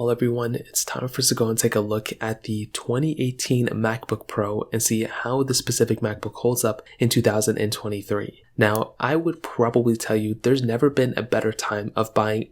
Well, everyone, it's time for us to go and take a look at the 2018 MacBook Pro and see how this specific MacBook holds up in 2023. Now, I would probably tell you there's never been a better time of buying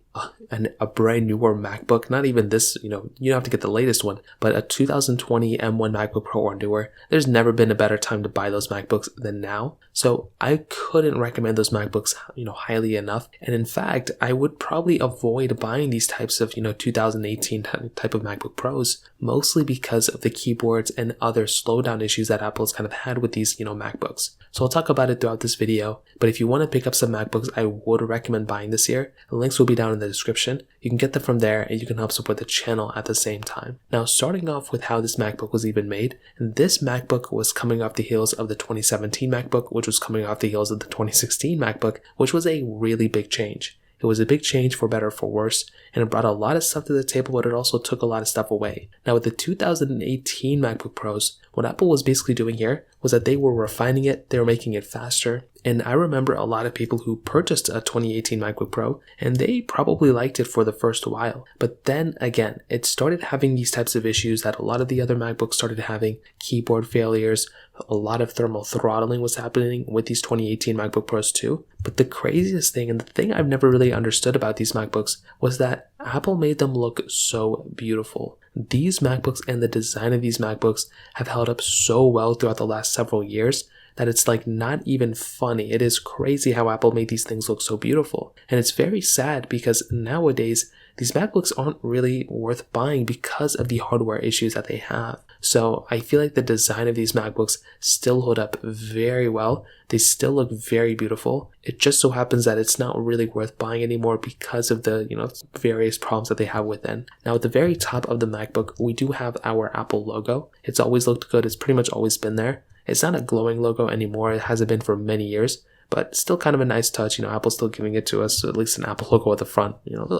a brand newer MacBook. Not even this, you don't have to get the latest one, but a 2020 M1 MacBook Pro or newer. There's never been a better time to buy those MacBooks than now. So I couldn't recommend those MacBooks, highly enough. And in fact, I would probably avoid buying these types of, 2018 type of MacBook Pros, mostly because of the keyboards and other slowdown issues that Apple's kind of had with these, MacBooks. So I'll talk about it throughout this video. But if you want to pick up some MacBooks, I would recommend buying this year. The links will be down in the description. You can get them from there and you can help support the channel at the same time. Now, starting off with how this MacBook was even made, this MacBook was coming off the heels of the 2017 MacBook, which was coming off the heels of the 2016 MacBook, which was a really big change. It was a big change for better or for worse, and it brought a lot of stuff to the table, but it also took a lot of stuff away. Now, with the 2018 MacBook Pros, what Apple was basically doing here was that they were refining it, they were making it faster, and I remember a lot of people who purchased a 2018 MacBook Pro, and they probably liked it for the first while. But then again, it started having these types of issues that a lot of the other MacBooks started having, keyboard failures, a lot of thermal throttling was happening with these 2018 MacBook Pros too. But the craziest thing, and the thing I've never really understood about these MacBooks, was that Apple made them look so beautiful. These MacBooks and the design of these MacBooks have held up so well throughout the last several years that it's like not even funny. It is crazy how Apple made these things look so beautiful. And it's very sad because nowadays, these MacBooks aren't really worth buying because of the hardware issues that they have. So I feel like the design of these MacBooks still hold up very well. They still look very beautiful. It just so happens that it's not really worth buying anymore because of the, various problems that they have within. Now, at the very top of the MacBook, we do have our Apple logo. It's always looked good. It's pretty much always been there. It's not a glowing logo anymore. It hasn't been for many years, but still kind of a nice touch. Apple's still giving it to us, at least an Apple logo at the front.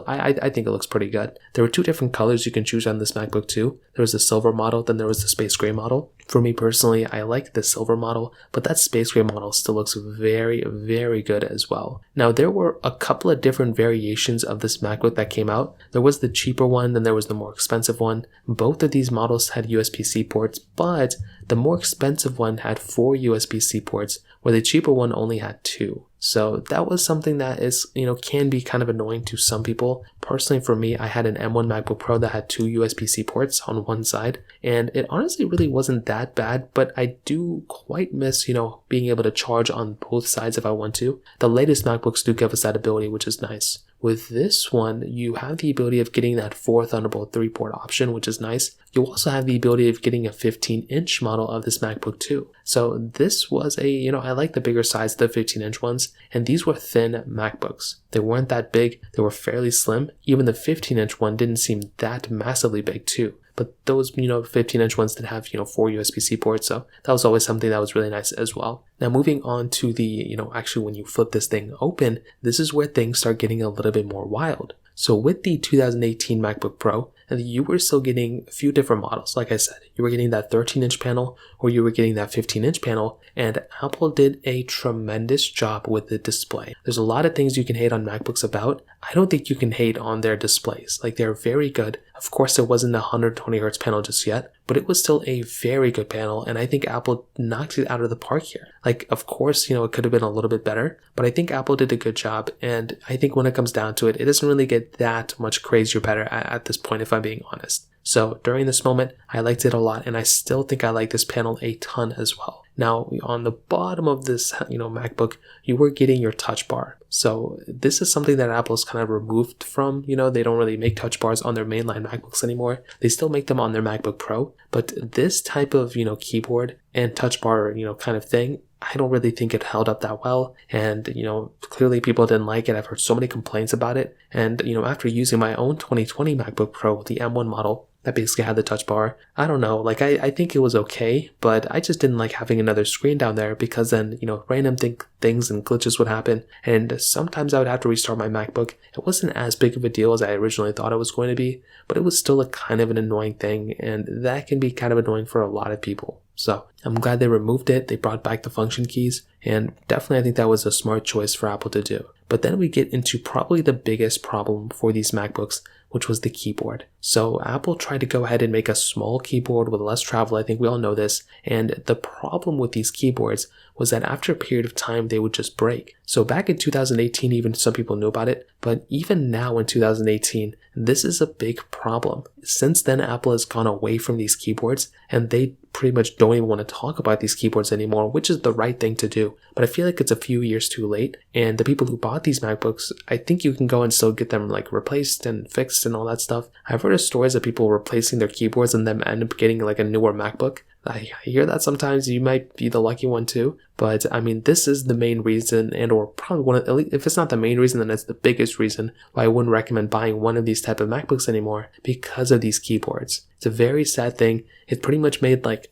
I think it looks pretty good. There were two different colors you can choose on this MacBook too. There was the silver model, then there was the space gray model. For me personally, I like the silver model, but that space gray model still looks very, very good as well. Now, there were a couple of different variations of this MacBook that came out. There was the cheaper one, then there was the more expensive one. Both of these models had USB-C ports, but the more expensive one had 4 USB-C ports, where the cheaper one only had 2. So that was something that is, can be kind of annoying to some people. Personally, for me, I had an M1 MacBook Pro that had 2 USB-C ports on one side, and it honestly really wasn't that bad, but I do quite miss, being able to charge on both sides if I want to. The latest MacBooks do give us that ability, which is nice. With this one, you have the ability of getting that 4 Thunderbolt 3-port option, which is nice. You also have the ability of getting a 15-inch model of this MacBook too. So this was I like the bigger size of the 15-inch ones, and these were thin MacBooks. They weren't that big, they were fairly slim. Even the 15-inch one didn't seem that massively big too. But those, 15-inch ones did have, 4 USB-C ports, so that was always something that was really nice as well. Now, moving on to the, actually when you flip this thing open, this is where things start getting a little bit more wild. So with the 2018 MacBook Pro, you were still getting a few different models. Like I said, you were getting that 13-inch panel or you were getting that 15-inch panel, and Apple did a tremendous job with the display. There's a lot of things you can hate on MacBooks about. I don't think you can hate on their displays. Like, they're very good. Of course, it wasn't a 120 Hz panel just yet, but it was still a very good panel, and I think Apple knocked it out of the park here. Like, of course, it could have been a little bit better, but I think Apple did a good job, and I think when it comes down to it, it doesn't really get that much crazier better at this point, if I'm being honest. So during this moment, I liked it a lot, and I still think I like this panel a ton as well. Now, on the bottom of this, MacBook, you were getting your touch bar. So this is something that Apple's kind of removed from, they don't really make touch bars on their mainline MacBooks anymore. They still make them on their MacBook Pro, but this type of, keyboard and touch bar, kind of thing, I don't really think it held up that well. And, clearly people didn't like it. I've heard so many complaints about it. And, after using my own 2020 MacBook Pro, the M1 model, that basically had the touch bar, I don't know, I think it was okay, but I just didn't like having another screen down there because then, random things and glitches would happen. And sometimes I would have to restart my MacBook. It wasn't as big of a deal as I originally thought it was going to be, but it was still a kind of an annoying thing. And that can be kind of annoying for a lot of people. So I'm glad they removed it. They brought back the function keys, and definitely I think that was a smart choice for Apple to do. But then we get into probably the biggest problem for these MacBooks, which was the keyboard. So Apple tried to go ahead and make a small keyboard with less travel. I think we all know this. And the problem with these keyboards was that after a period of time, they would just break. So back in 2018, even some people knew about it. But even now in 2018, this is a big problem. Since then, Apple has gone away from these keyboards, and they pretty much don't even want to talk about these keyboards anymore, which is the right thing to do. But I feel like it's a few years too late. And the people who bought these MacBooks, I think you can go and still get them like replaced and fixed and all that stuff. I've heard of stories of people replacing their keyboards and then end up getting like a newer MacBook. I hear that sometimes. You might be the lucky one too. But I mean, this is the main reason, and or probably one of, at least if it's not the main reason, then it's the biggest reason why I wouldn't recommend buying one of these type of MacBooks anymore, because of these keyboards. It's a very sad thing. It pretty much made like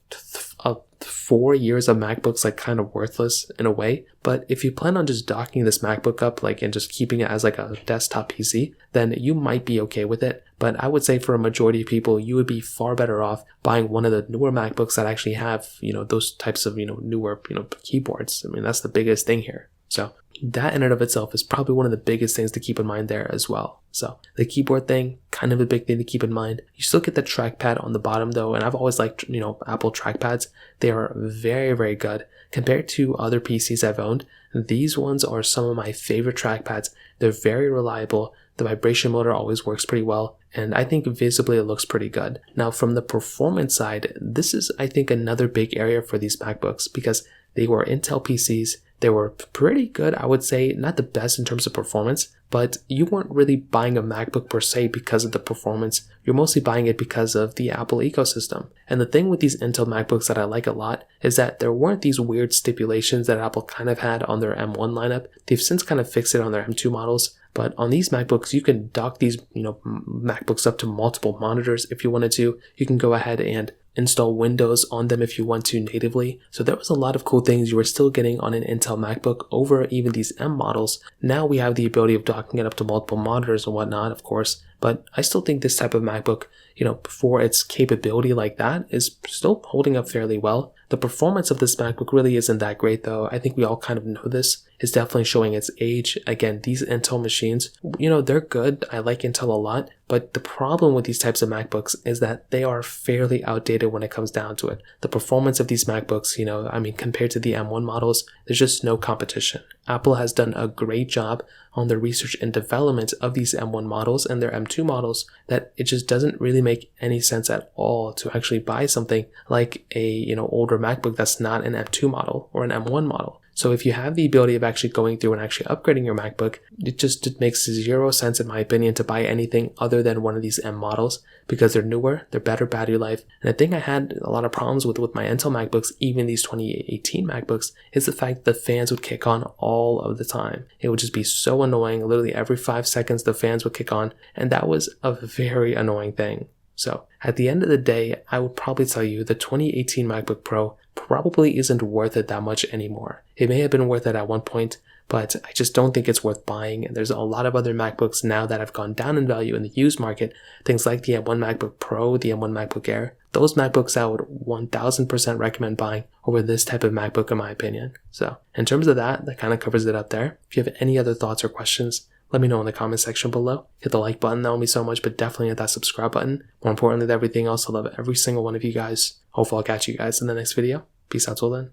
4 years of MacBooks like kind of worthless in a way. But if you plan on just docking this MacBook up like and just keeping it as like a desktop PC, then you might be okay with it. But I would say for a majority of people, you would be far better off buying one of the newer MacBooks that actually have, those types of, newer, keyboards. I mean, that's the biggest thing here. So that in and of itself is probably one of the biggest things to keep in mind there as well. So the keyboard thing, kind of a big thing to keep in mind. You still get the trackpad on the bottom though, and I've always liked, Apple trackpads. They are very, very good. Compared to other PCs I've owned, these ones are some of my favorite trackpads. They're very reliable. The vibration motor always works pretty well, and I think visibly it looks pretty good. Now from the performance side, this is I think another big area for these MacBooks, because they were Intel PCs. They were pretty good, I would say, not the best in terms of performance, but you weren't really buying a MacBook per se because of the performance. You're mostly buying it because of the Apple ecosystem. And the thing with these Intel MacBooks that I like a lot is that there weren't these weird stipulations that Apple kind of had on their M1 lineup. They've since kind of fixed it on their M2 models. But on these MacBooks, you can dock these, MacBooks up to multiple monitors if you wanted to. You can go ahead and install Windows on them if you want to natively. So there was a lot of cool things you were still getting on an Intel MacBook over even these M models. Now we have the ability of docking it up to multiple monitors and whatnot, of course. But I still think this type of MacBook, for its capability like that, is still holding up fairly well. The performance of this MacBook really isn't that great though. I think we all kind of know this. It's definitely showing its age. Again, these Intel machines, they're good. I like Intel a lot. But the problem with these types of MacBooks is that they are fairly outdated when it comes down to it. The performance of these MacBooks, compared to the M1 models, there's just no competition. Apple has done a great job on the research and development of these M1 models and their M2 models that it just doesn't really make any sense at all to actually buy something like a, older MacBook that's not an M2 model or an M1 model. So if you have the ability of actually going through and actually upgrading your MacBook, it makes zero sense in my opinion to buy anything other than one of these M models, because they're newer, they're better battery life. And the thing I had a lot of problems with my Intel MacBooks, even these 2018 MacBooks, is the fact that the fans would kick on all of the time. It would just be so annoying. Literally every 5 seconds the fans would kick on, and that was a very annoying thing. So at the end of the day, I would probably tell you the 2018 MacBook Pro probably isn't worth it that much anymore. It may have been worth it at one point, but I just don't think it's worth buying. And there's a lot of other MacBooks now that have gone down in value in the used market. Things like the M1 MacBook Pro, the M1 MacBook Air. Those MacBooks I would 1000% recommend buying over this type of MacBook in my opinion. So in terms of that kind of covers it up there. If you have any other thoughts or questions, let me know in the comment section below. Hit the like button, that would mean so much, but definitely hit that subscribe button. More importantly than everything else, I love every single one of you guys. Hopefully I'll catch you guys in the next video. Peace out till then.